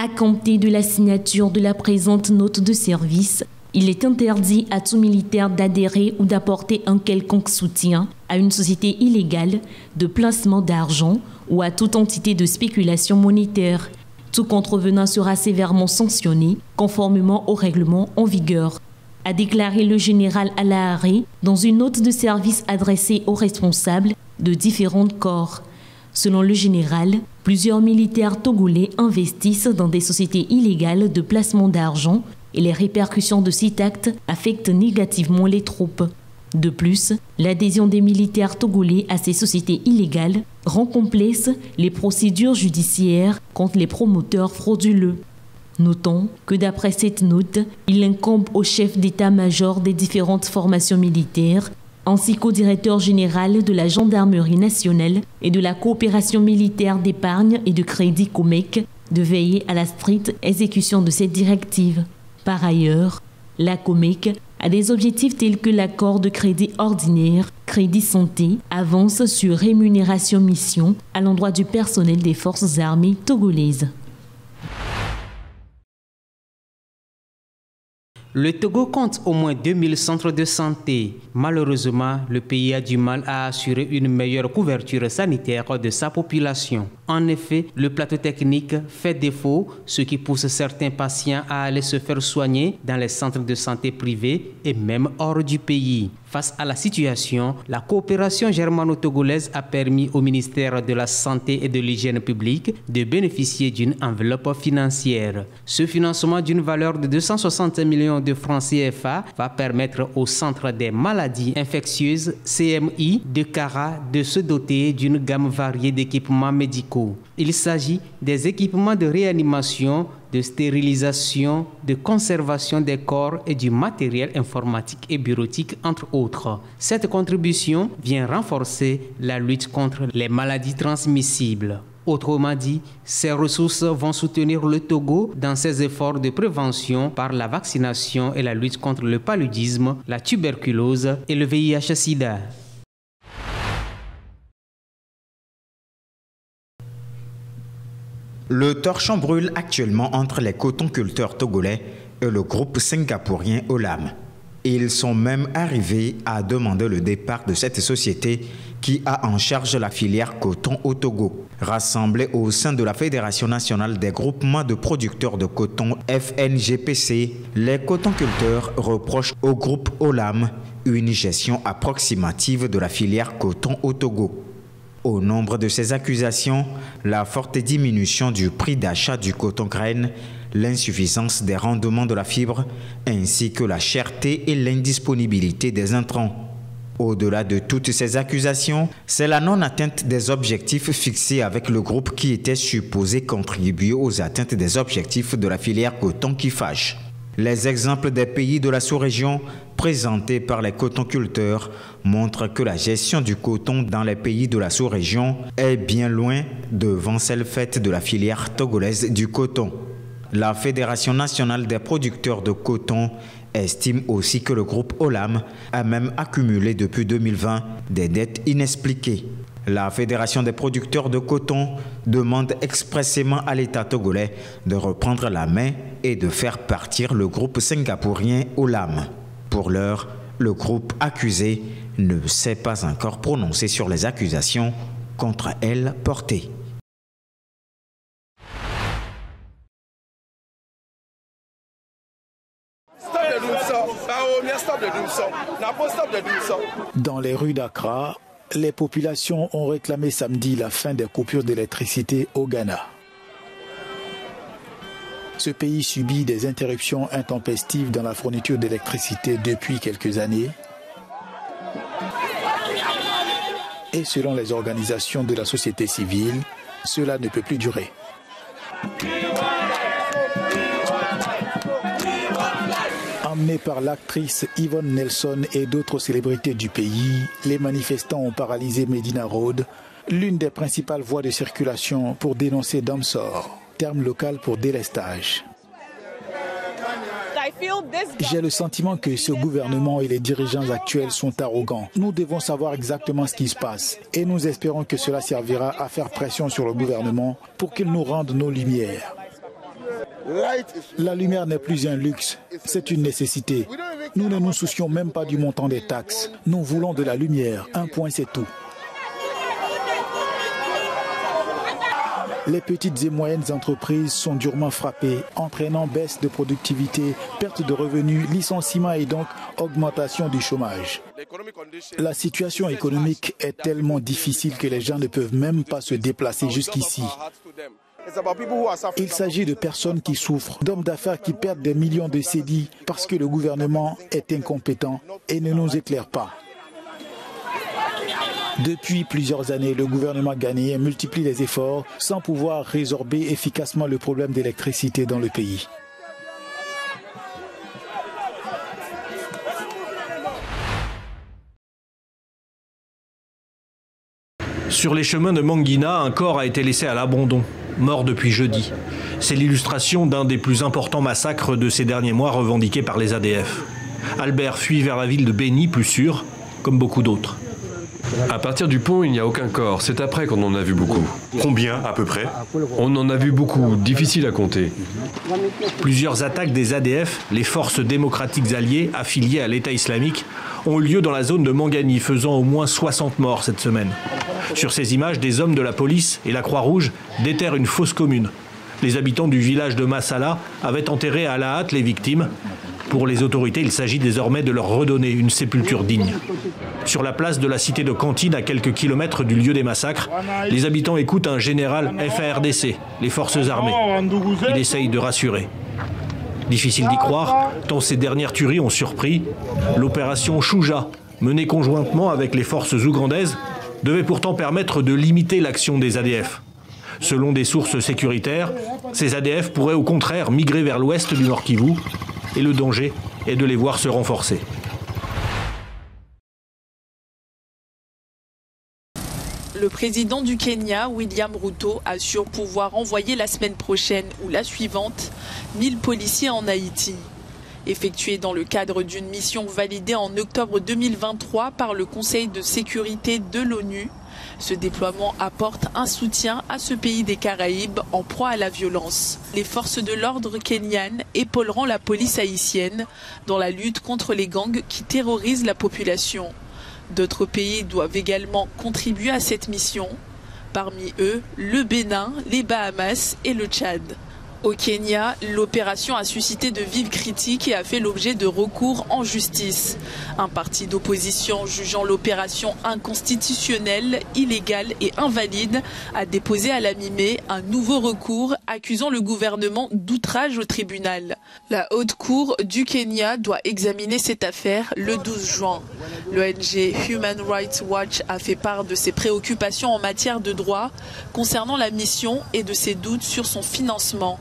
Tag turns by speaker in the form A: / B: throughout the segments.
A: À compter de la signature de la présente note de service, il est interdit à tout militaire d'adhérer ou d'apporter un quelconque soutien à une société illégale de placement d'argent ou à toute entité de spéculation monétaire. Tout contrevenant sera sévèrement sanctionné conformément au règlement en vigueur, a déclaré le général Alaharé dans une note de service adressée aux responsables de différents corps. Selon le général, plusieurs militaires togolais investissent dans des sociétés illégales de placement d'argent et les répercussions de cet acte affectent négativement les troupes. De plus, l'adhésion des militaires togolais à ces sociétés illégales rend complexes les procédures judiciaires contre les promoteurs frauduleux. Notons que d'après cette note, il incombe au chef d'état-major des différentes formations militaires ainsi qu'au directeur général de la Gendarmerie nationale et de la coopération militaire d'épargne et de crédit COMEC de veiller à la stricte exécution de cette directive. Par ailleurs, la COMEC a des objectifs tels que l'accord de crédit ordinaire, crédit santé, avance sur rémunération mission à l'endroit du personnel des forces armées togolaises.
B: Le Togo compte au moins 2000 centres de santé. Malheureusement, le pays a du mal à assurer une meilleure couverture sanitaire de sa population. En effet, le plateau technique fait défaut, ce qui pousse certains patients à aller se faire soigner dans les centres de santé privés et même hors du pays. Face à la situation, la coopération germano-togolaise a permis au ministère de la Santé et de l'Hygiène publique de bénéficier d'une enveloppe financière. Ce financement d'une valeur de 260 millions de francs CFA va permettre au Centre des maladies infectieuses CMI de Kara de se doter d'une gamme variée d'équipements médicaux. Il s'agit des équipements de réanimation, de stérilisation, de conservation des corps et du matériel informatique et bureautique, entre autres. Cette contribution vient renforcer la lutte contre les maladies transmissibles. Autrement dit, ces ressources vont soutenir le Togo dans ses efforts de prévention par la vaccination et la lutte contre le paludisme, la tuberculose et le VIH-Sida.
C: Le torchon brûle actuellement entre les cotonculteurs togolais et le groupe singapourien Olam. Ils sont même arrivés à demander le départ de cette société qui a en charge la filière coton au Togo. Rassemblés au sein de la Fédération nationale des groupements de producteurs de coton FNGPC, les cotonculteurs reprochent au groupe Olam une gestion approximative de la filière coton au Togo. Au nombre de ces accusations, la forte diminution du prix d'achat du coton graine, l'insuffisance des rendements de la fibre, ainsi que la cherté et l'indisponibilité des intrants. Au-delà de toutes ces accusations, c'est la non-atteinte des objectifs fixés avec le groupe qui était supposé contribuer aux atteintes des objectifs de la filière coton qui fâche. Les exemples des pays de la sous-région présentés par les cotonculteurs montrent que la gestion du coton dans les pays de la sous-région est bien loin devant celle faite de la filière togolaise du coton. La Fédération nationale des producteurs de coton estime aussi que le groupe Olam a même accumulé depuis 2020 des dettes inexpliquées. La Fédération des producteurs de coton demande expressément à l'État togolais de reprendre la main et de faire partir le groupe singapourien Olam. Pour l'heure, le groupe accusé ne s'est pas encore prononcé sur les accusations contre elle portées.
D: Dans les rues d'Accra, les populations ont réclamé samedi la fin des coupures d'électricité au Ghana. Ce pays subit des interruptions intempestives dans la fourniture d'électricité depuis quelques années. Et selon les organisations de la société civile, cela ne peut plus durer. Emmenés par l'actrice Yvonne Nelson et d'autres célébrités du pays, les manifestants ont paralysé Medina Road, l'une des principales voies de circulation pour dénoncer Damsor, terme local pour délestage. J'ai le sentiment que ce gouvernement et les dirigeants actuels sont arrogants. Nous devons savoir exactement ce qui se passe et nous espérons que cela servira à faire pression sur le gouvernement pour qu'il nous rende nos lumières. La lumière n'est plus un luxe, c'est une nécessité. Nous ne nous soucions même pas du montant des taxes. Nous voulons de la lumière, un point c'est tout. Les petites et moyennes entreprises sont durement frappées, entraînant baisse de productivité, perte de revenus, licenciement et donc augmentation du chômage. La situation économique est tellement difficile que les gens ne peuvent même pas se déplacer jusqu'ici. Il s'agit de personnes qui souffrent, d'hommes d'affaires qui perdent des millions de cédis parce que le gouvernement est incompétent et ne nous éclaire pas. Depuis plusieurs années, le gouvernement ghanéen multiplie les efforts sans pouvoir résorber efficacement le problème d'électricité dans le pays.
E: Sur les chemins de Mangina, un corps a été laissé à l'abandon, mort depuis jeudi. C'est l'illustration d'un des plus importants massacres de ces derniers mois revendiqués par les ADF. Albert fuit vers la ville de Beni, plus sûre, comme beaucoup d'autres.
F: À partir du pont, il n'y a aucun corps. C'est après qu'on en a vu beaucoup.
G: Combien à peu près?
F: On en a vu beaucoup, difficile à compter.
E: Plusieurs attaques des ADF, les forces démocratiques alliées affiliées à l'État islamique, ont eu lieu dans la zone de Mangani, faisant au moins 60 morts cette semaine. Sur ces images, des hommes de la police et la Croix-Rouge déterrent une fosse commune. Les habitants du village de Massala avaient enterré à la hâte les victimes. Pour les autorités, il s'agit désormais de leur redonner une sépulture digne. Sur la place de la cité de Cantine, à quelques kilomètres du lieu des massacres, les habitants écoutent un général FARDC, les forces armées. Il essaye de rassurer. Difficile d'y croire, tant ces dernières tueries ont surpris. L'opération Chouja, menée conjointement avec les forces ougandaises, devait pourtant permettre de limiter l'action des ADF. Selon des sources sécuritaires, ces ADF pourraient au contraire migrer vers l'ouest du Nord Kivu, et le danger est de les voir se renforcer.
H: Le président du Kenya, William Ruto, assure pouvoir envoyer la semaine prochaine ou la suivante 1000 policiers en Haïti. Effectué dans le cadre d'une mission validée en octobre 2023 par le Conseil de sécurité de l'ONU, ce déploiement apporte un soutien à ce pays des Caraïbes en proie à la violence. Les forces de l'ordre kenyanes épauleront la police haïtienne dans la lutte contre les gangs qui terrorisent la population. D'autres pays doivent également contribuer à cette mission, parmi eux le Bénin, les Bahamas et le Tchad. Au Kenya, l'opération a suscité de vives critiques et a fait l'objet de recours en justice. Un parti d'opposition jugeant l'opération inconstitutionnelle, illégale et invalide a déposé à la mi-mai un nouveau recours accusant le gouvernement d'outrage au tribunal. La Haute Cour du Kenya doit examiner cette affaire le 12 juin. L'ONG Human Rights Watch a fait part de ses préoccupations en matière de droit concernant la mission et de ses doutes sur son financement.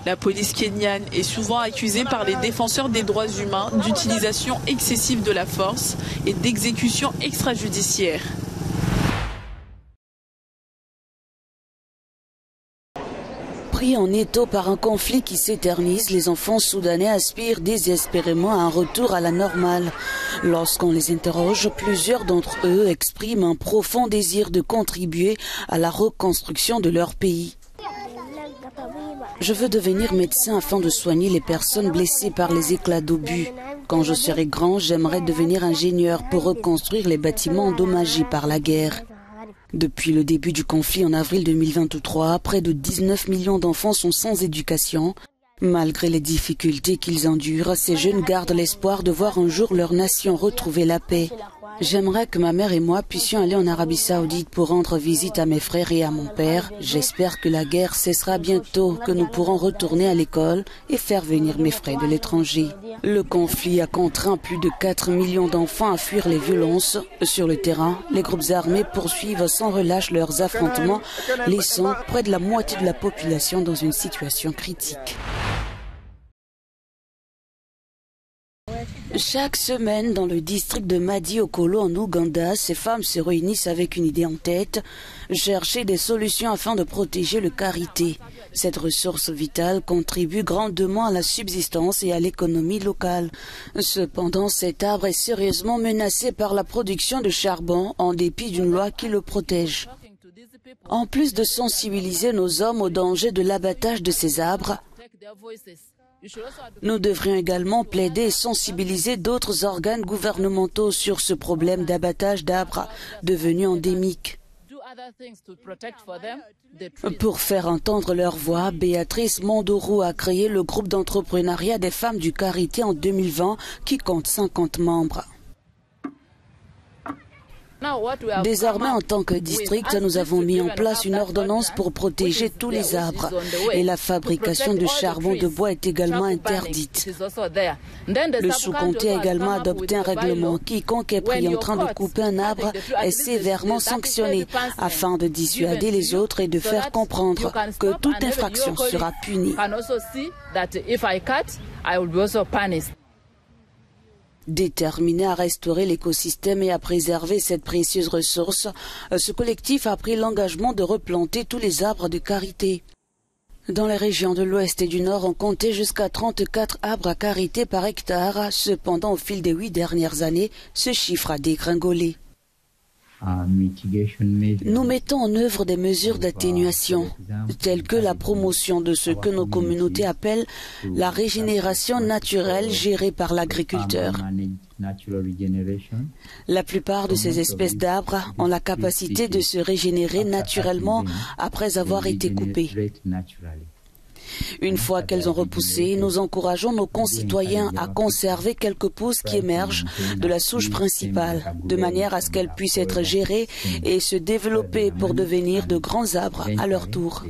H: La police kenyane est souvent accusée par les défenseurs des droits humains d'utilisation excessive de la force et d'exécution extrajudiciaire.
I: Pris en étau par un conflit qui s'éternise, les enfants soudanais aspirent désespérément à un retour à la normale. Lorsqu'on les interroge, plusieurs d'entre eux expriment un profond désir de contribuer à la reconstruction de leur pays. Je veux devenir médecin afin de soigner les personnes blessées par les éclats d'obus. Quand je serai grand, j'aimerais devenir ingénieur pour reconstruire les bâtiments endommagés par la guerre. Depuis le début du conflit en avril 2023, près de 19 millions d'enfants sont sans éducation. Malgré les difficultés qu'ils endurent, ces jeunes gardent l'espoir de voir un jour leur nation retrouver la paix. J'aimerais que ma mère et moi puissions aller en Arabie Saoudite pour rendre visite à mes frères et à mon père. J'espère que la guerre cessera bientôt, que nous pourrons retourner à l'école et faire venir mes frères de l'étranger. Le conflit a contraint plus de 4 millions d'enfants à fuir les violences. Sur le terrain, les groupes armés poursuivent sans relâche leurs affrontements, laissant près de la moitié de la population dans une situation critique. Chaque semaine, dans le district de Madi Okolo en Ouganda, ces femmes se réunissent avec une idée en tête, chercher des solutions afin de protéger le karité. Cette ressource vitale contribue grandement à la subsistance et à l'économie locale. Cependant, cet arbre est sérieusement menacé par la production de charbon en dépit d'une loi qui le protège. En plus de sensibiliser nos hommes au danger de l'abattage de ces arbres, Nous devrions également plaider et sensibiliser d'autres organes gouvernementaux sur ce problème d'abattage d'arbres devenu endémique. Pour faire entendre leur voix, Béatrice Mandorou a créé le groupe d'entrepreneuriat des femmes du Carité en 2020 qui compte 50 membres. Désormais, en tant que district, nous avons mis en place une ordonnance pour protéger tous les arbres et la fabrication de charbon de bois est également interdite. Le sous-comté a également adopté un règlement. Quiconque est pris en train de couper un arbre est sévèrement sanctionné afin de dissuader les autres et de faire comprendre que toute infraction sera punie. Déterminé à restaurer l'écosystème et à préserver cette précieuse ressource, ce collectif a pris l'engagement de replanter tous les arbres de Carité. Dans les régions de l'Ouest et du Nord, on comptait jusqu'à 34 arbres à Carité par hectare. Cependant, au fil des 8 dernières années, ce chiffre a dégringolé. Nous mettons en œuvre des mesures d'atténuation, telles que la promotion de ce que nos communautés appellent la régénération naturelle gérée par l'agriculteur. La plupart de ces espèces d'arbres ont la capacité de se régénérer naturellement après avoir été coupées. Une fois qu'elles ont repoussé, nous encourageons nos concitoyens à conserver quelques pousses qui émergent de la souche principale, de manière à ce qu'elles puissent être gérées et se développer pour devenir de grands arbres à leur tour.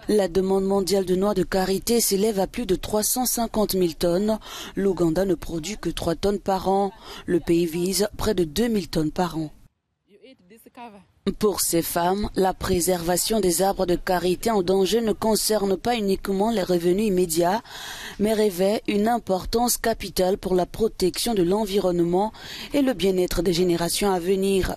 I: La demande mondiale de noix de Carité s'élève à plus de 350 000 tonnes. L'Ouganda ne produit que 3 tonnes par an. Le pays vise près de 2000 tonnes par an. Pour ces femmes, la préservation des arbres de Carité en danger ne concerne pas uniquement les revenus immédiats, mais revêt une importance capitale pour la protection de l'environnement et le bien-être des générations à venir.